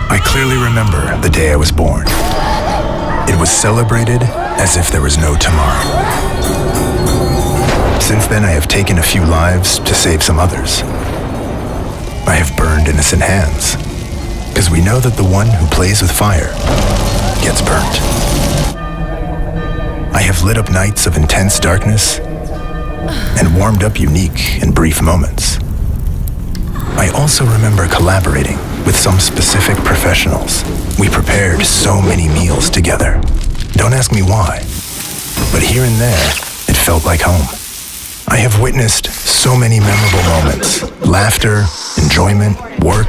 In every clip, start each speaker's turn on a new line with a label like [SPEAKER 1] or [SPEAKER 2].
[SPEAKER 1] I clearly remember the day I was born. It was celebrated as if there was no tomorrow. Since then, I have taken a few lives to save some others. I have burned innocent hands, because we know that the one who plays with fire gets burnt. I have lit up nights of intense darkness and warmed up unique and brief moments. I also remember collaborating with some specific professionals. We prepared so many meals together. Don't ask me why, but here and there, it felt like home. I have witnessed so many memorable moments: laughter, enjoyment, work,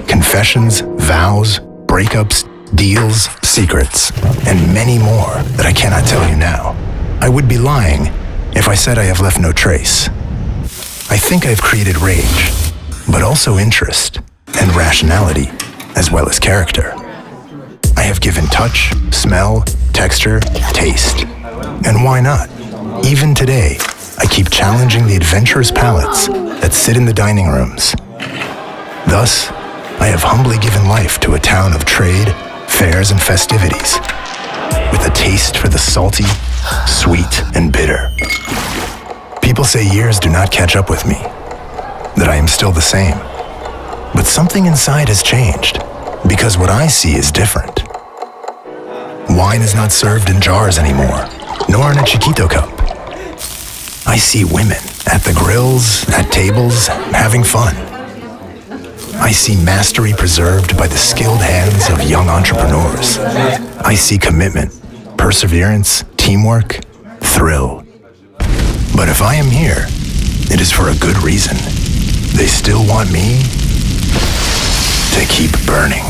[SPEAKER 1] confessions, vows, breakups, deals, secrets, and many more that I cannot tell you now. I would be lying if I said I have left no trace. I think I've created rage, but also interest and rationality, as well as character. I have given touch, smell, texture, taste. And why not? Even today, I keep challenging the adventurous palates that sit in the dining rooms. Thus, I have humbly given life to a town of trade, fairs, and festivities, with a taste for the salty, sweet, and bitter. People say years do not catch up with me, that I am still the same. But something inside has changed, because what I see is different. Wine is not served in jars anymore, nor in a chiquito cup. I see women at the grills, at tables, having fun. I see mastery preserved by the skilled hands of young entrepreneurs. I see commitment, perseverance, teamwork, thrill. But if I am here, it is for a good reason. They still want me to keep burning.